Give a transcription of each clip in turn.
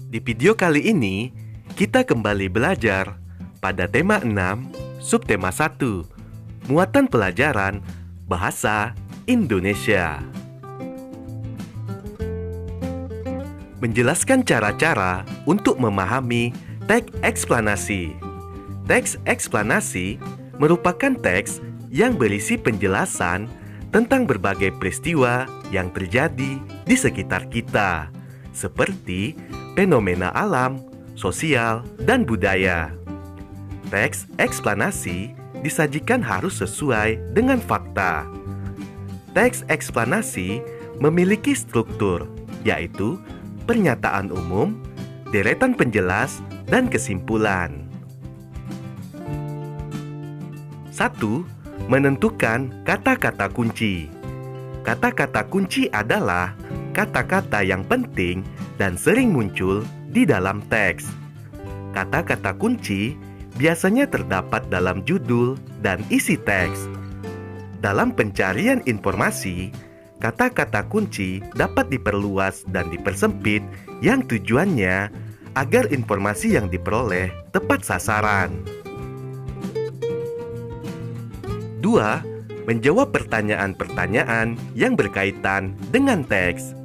Di video kali ini, kita kembali belajar pada tema 6, subtema 1, muatan pelajaran Bahasa Indonesia. Menjelaskan cara-cara untuk memahami teks eksplanasi. Teks eksplanasi merupakan teks yang berisi penjelasan tentang berbagai peristiwa yang terjadi di sekitar kita, seperti fenomena alam, sosial, dan budaya. Teks eksplanasi disajikan harus sesuai dengan fakta. Teks eksplanasi memiliki struktur, yaitu pernyataan umum, deretan penjelas, dan kesimpulan. 1. Menentukan kata-kata kunci. Kata-kata kunci adalah kata-kata yang penting dan sering muncul di dalam teks. Kata-kata kunci biasanya terdapat dalam judul dan isi teks. Dalam pencarian informasi, kata-kata kunci dapat diperluas dan dipersempit yang tujuannya agar informasi yang diperoleh tepat sasaran. 2. Menjawab pertanyaan-pertanyaan yang berkaitan dengan teks.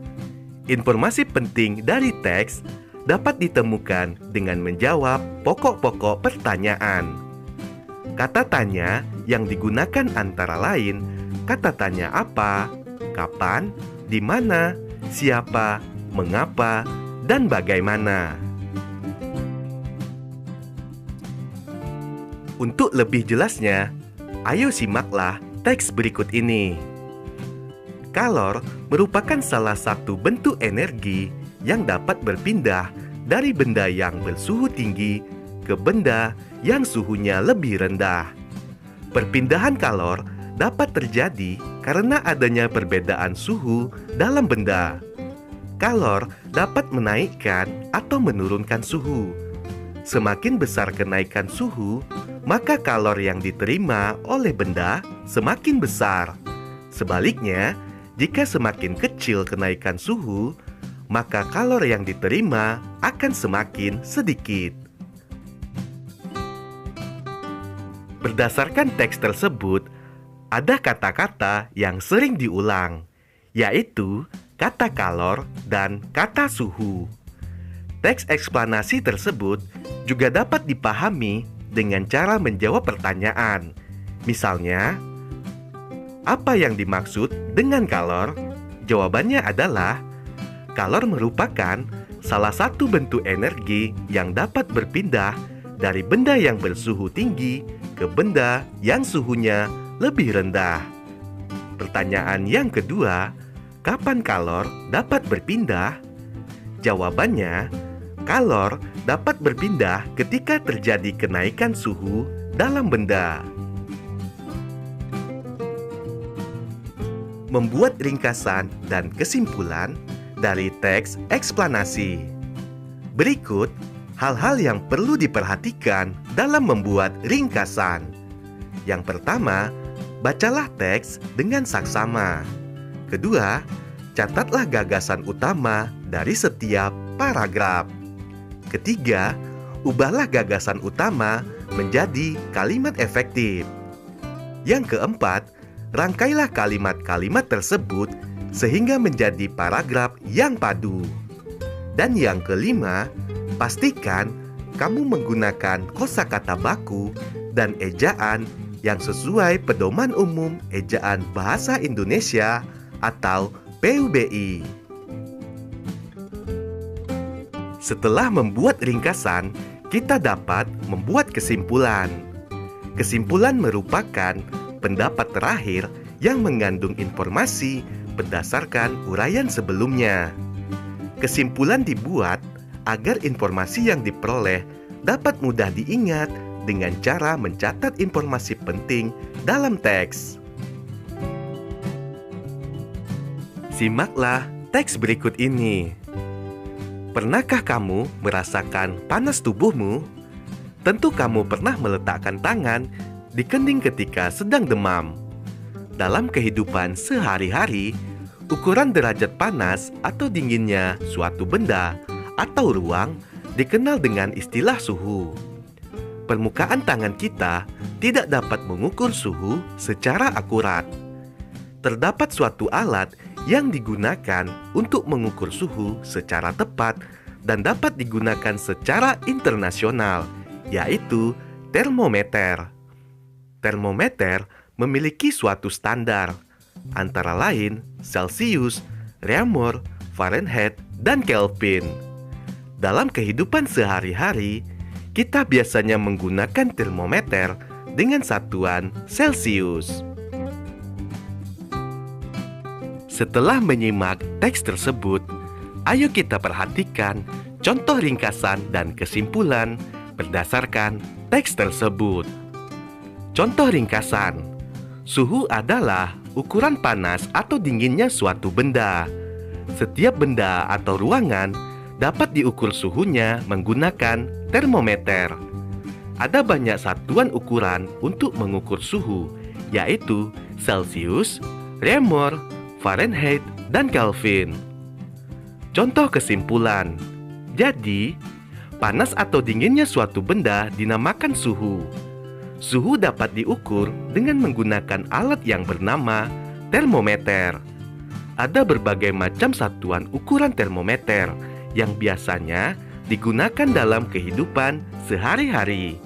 Informasi penting dari teks dapat ditemukan dengan menjawab pokok-pokok pertanyaan. Kata tanya yang digunakan antara lain kata tanya apa, kapan, di mana, siapa, mengapa, dan bagaimana. Untuk lebih jelasnya, ayo simaklah teks berikut ini. Kalor merupakan salah satu bentuk energi yang dapat berpindah dari benda yang bersuhu tinggi ke benda yang suhunya lebih rendah. Perpindahan kalor dapat terjadi karena adanya perbedaan suhu dalam benda. Kalor dapat menaikkan atau menurunkan suhu. Semakin besar kenaikan suhu, maka kalor yang diterima oleh benda semakin besar. Sebaliknya, jika semakin kecil kenaikan suhu, maka kalor yang diterima akan semakin sedikit. Berdasarkan teks tersebut, ada kata-kata yang sering diulang, yaitu kata kalor dan kata suhu. Teks eksplanasi tersebut juga dapat dipahami dengan cara menjawab pertanyaan. Misalnya, apa yang dimaksud dengan kalor? Jawabannya adalah, kalor merupakan salah satu bentuk energi yang dapat berpindah dari benda yang bersuhu tinggi ke benda yang suhunya lebih rendah. Pertanyaan yang kedua, kapan kalor dapat berpindah? Jawabannya, kalor dapat berpindah ketika terjadi kenaikan suhu dalam benda. Membuat ringkasan dan kesimpulan dari teks eksplanasi. Berikut hal-hal yang perlu diperhatikan dalam membuat ringkasan. Yang pertama, bacalah teks dengan saksama. Kedua, catatlah gagasan utama dari setiap paragraf. Ketiga, ubahlah gagasan utama menjadi kalimat efektif. Yang keempat, rangkailah kalimat-kalimat tersebut sehingga menjadi paragraf yang padu. Dan yang kelima, pastikan kamu menggunakan kosakata baku dan ejaan yang sesuai Pedoman Umum Ejaan Bahasa Indonesia atau PUBI. Setelah membuat ringkasan, kita dapat membuat kesimpulan. Kesimpulan merupakan pendapat terakhir yang mengandung informasi berdasarkan uraian sebelumnya. Kesimpulan dibuat agar informasi yang diperoleh dapat mudah diingat dengan cara mencatat informasi penting dalam teks. Simaklah teks berikut ini. Pernahkah kamu merasakan panas tubuhmu? Tentu kamu pernah meletakkan tangan di kening ketika sedang demam. Dalam kehidupan sehari-hari, ukuran derajat panas atau dinginnya suatu benda atau ruang dikenal dengan istilah suhu. Permukaan tangan kita tidak dapat mengukur suhu secara akurat. Terdapat suatu alat yang digunakan untuk mengukur suhu secara tepat dan dapat digunakan secara internasional, yaitu termometer. Termometer memiliki suatu standar, antara lain Celsius, Reaumur, Fahrenheit, dan Kelvin. Dalam kehidupan sehari-hari, kita biasanya menggunakan termometer dengan satuan Celsius. Setelah menyimak teks tersebut, ayo kita perhatikan contoh ringkasan dan kesimpulan berdasarkan teks tersebut. Contoh ringkasan: suhu adalah ukuran panas atau dinginnya suatu benda. Setiap benda atau ruangan dapat diukur suhunya menggunakan termometer. Ada banyak satuan ukuran untuk mengukur suhu, yaitu Celsius, Reaumur, Fahrenheit, dan Kelvin. Contoh kesimpulan: jadi, panas atau dinginnya suatu benda dinamakan suhu. Suhu dapat diukur dengan menggunakan alat yang bernama termometer. Ada berbagai macam satuan ukuran termometer yang biasanya digunakan dalam kehidupan sehari-hari.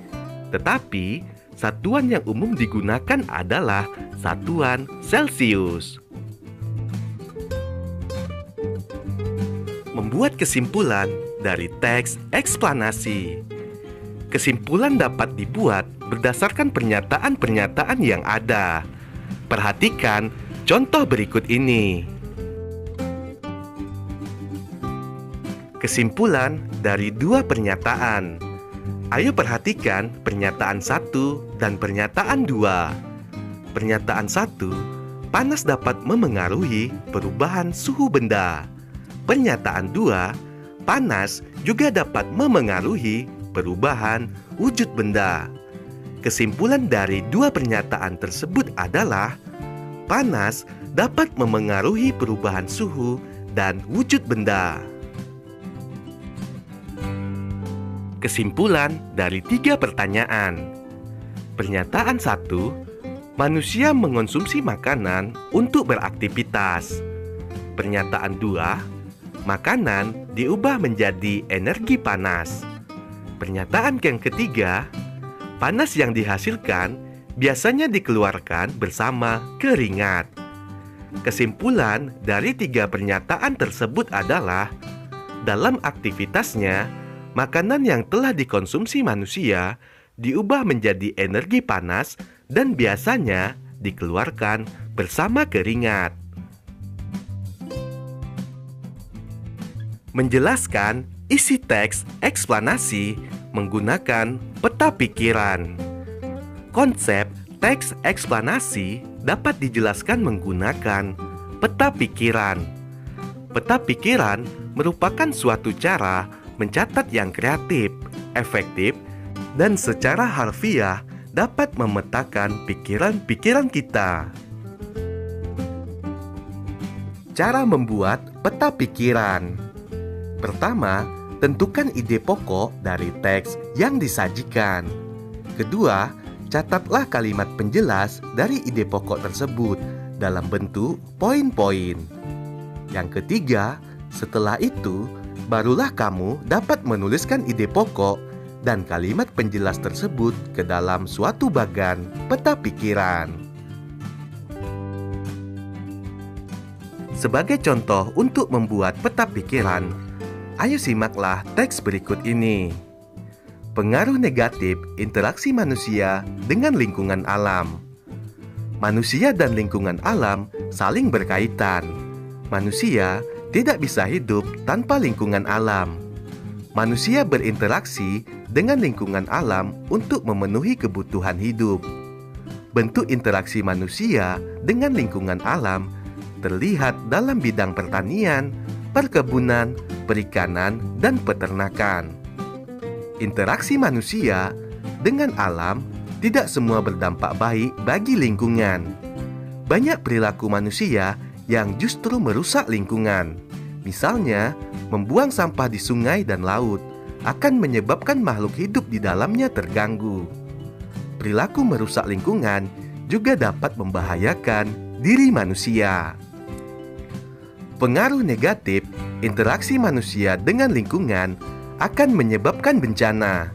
Tetapi, satuan yang umum digunakan adalah satuan Celsius. Membuat kesimpulan dari teks eksplanasi. Kesimpulan dapat dibuat berdasarkan pernyataan-pernyataan yang ada. Perhatikan contoh berikut ini. Kesimpulan dari dua pernyataan. Ayo perhatikan pernyataan 1 dan pernyataan 2. Pernyataan 1, panas dapat memengaruhi perubahan suhu benda. Pernyataan 2, panas juga dapat memengaruhi perubahan wujud benda. Kesimpulan dari dua pernyataan tersebut adalah panas dapat memengaruhi perubahan suhu dan wujud benda. Kesimpulan dari tiga pertanyaan. Pernyataan 1, manusia mengonsumsi makanan untuk beraktivitas. Pernyataan 2, makanan diubah menjadi energi panas. Pernyataan yang ketiga, panas yang dihasilkan biasanya dikeluarkan bersama keringat. Kesimpulan dari tiga pernyataan tersebut adalah, dalam aktivitasnya, makanan yang telah dikonsumsi manusia diubah menjadi energi panas dan biasanya dikeluarkan bersama keringat. Menjelaskan isi teks eksplanasi menggunakan peta pikiran. Konsep teks eksplanasi dapat dijelaskan menggunakan peta pikiran. Peta pikiran merupakan suatu cara mencatat yang kreatif, efektif, dan secara harfiah dapat memetakan pikiran-pikiran kita. Cara membuat peta pikiran. Pertama, tentukan ide pokok dari teks yang disajikan. Kedua, catatlah kalimat penjelas dari ide pokok tersebut dalam bentuk poin-poin. Yang ketiga, setelah itu, barulah kamu dapat menuliskan ide pokok dan kalimat penjelas tersebut ke dalam suatu bagan peta pikiran. Sebagai contoh untuk membuat peta pikiran, ayo simaklah teks berikut ini. Pengaruh negatif interaksi manusia dengan lingkungan alam. Manusia dan lingkungan alam saling berkaitan. Manusia tidak bisa hidup tanpa lingkungan alam. Manusia berinteraksi dengan lingkungan alam untuk memenuhi kebutuhan hidup. Bentuk interaksi manusia dengan lingkungan alam terlihat dalam bidang pertanian, perkebunan, perikanan, dan peternakan. Interaksi manusia dengan alam tidak semua berdampak baik bagi lingkungan. Banyak perilaku manusia yang justru merusak lingkungan. Misalnya, membuang sampah di sungai dan laut akan menyebabkan makhluk hidup di dalamnya terganggu. Perilaku merusak lingkungan juga dapat membahayakan diri manusia. Pengaruh negatif interaksi manusia dengan lingkungan akan menyebabkan bencana.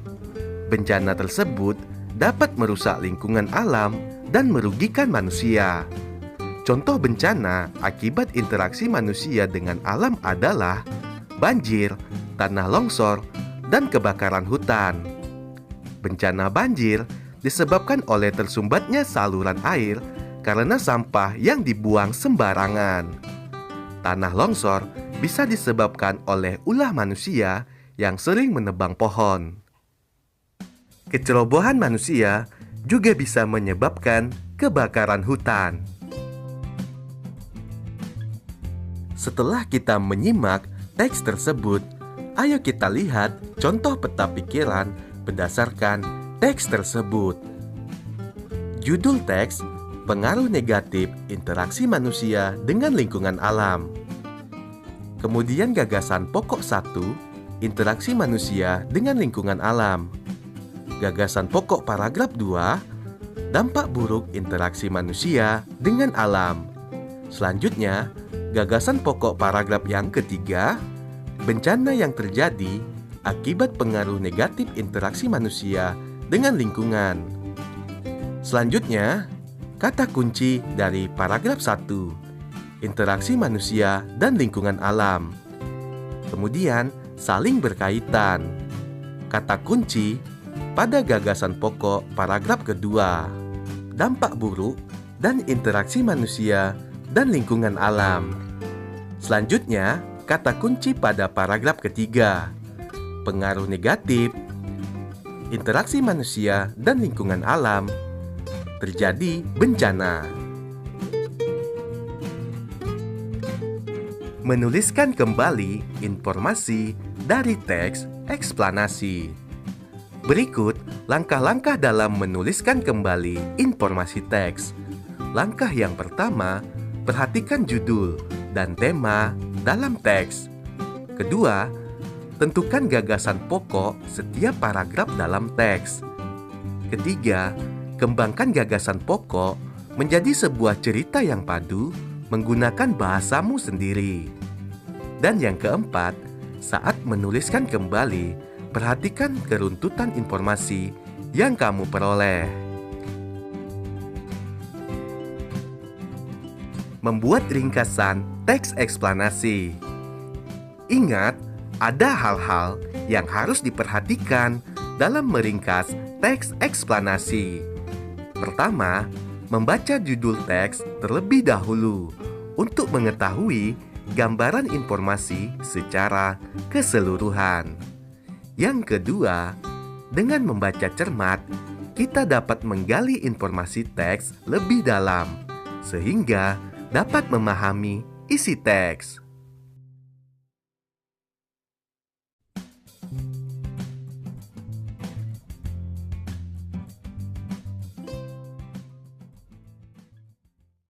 Bencana tersebut dapat merusak lingkungan alam dan merugikan manusia. Contoh bencana akibat interaksi manusia dengan alam adalah banjir, tanah longsor, dan kebakaran hutan. Bencana banjir disebabkan oleh tersumbatnya saluran air karena sampah yang dibuang sembarangan. Tanah longsor bisa disebabkan oleh ulah manusia yang sering menebang pohon. Kecerobohan manusia juga bisa menyebabkan kebakaran hutan. Setelah kita menyimak teks tersebut, ayo kita lihat contoh peta pikiran berdasarkan teks tersebut. Judul teks: Pengaruh Negatif Interaksi Manusia dengan Lingkungan Alam. Kemudian gagasan pokok 1, interaksi manusia dengan lingkungan alam. Gagasan pokok paragraf 2, dampak buruk interaksi manusia dengan alam. Selanjutnya, gagasan pokok paragraf yang ketiga, bencana yang terjadi akibat pengaruh negatif interaksi manusia dengan lingkungan. Selanjutnya, kata kunci dari paragraf 1, interaksi manusia dan lingkungan alam. Kemudian, saling berkaitan. Kata kunci pada gagasan pokok paragraf kedua, dampak buruk dan interaksi manusia dan lingkungan alam. Selanjutnya, kata kunci pada paragraf ketiga, pengaruh negatif interaksi manusia dan lingkungan alam, terjadi bencana. Menuliskan kembali informasi dari teks eksplanasi. Berikut langkah-langkah dalam menuliskan kembali informasi teks. Langkah yang pertama, perhatikan judul dan tema dalam teks. Kedua, tentukan gagasan pokok setiap paragraf dalam teks. Ketiga, kembangkan gagasan pokok menjadi sebuah cerita yang padu menggunakan bahasamu sendiri. Dan yang keempat, saat menuliskan kembali, perhatikan keruntutan informasi yang kamu peroleh. Membuat ringkasan teks eksplanasi. Ingat, ada hal-hal yang harus diperhatikan dalam meringkas teks eksplanasi. Pertama, membaca judul teks terlebih dahulu untuk mengetahui gambaran informasi secara keseluruhan. Yang kedua, dengan membaca cermat, kita dapat menggali informasi teks lebih dalam, sehingga dapat memahami isi teks.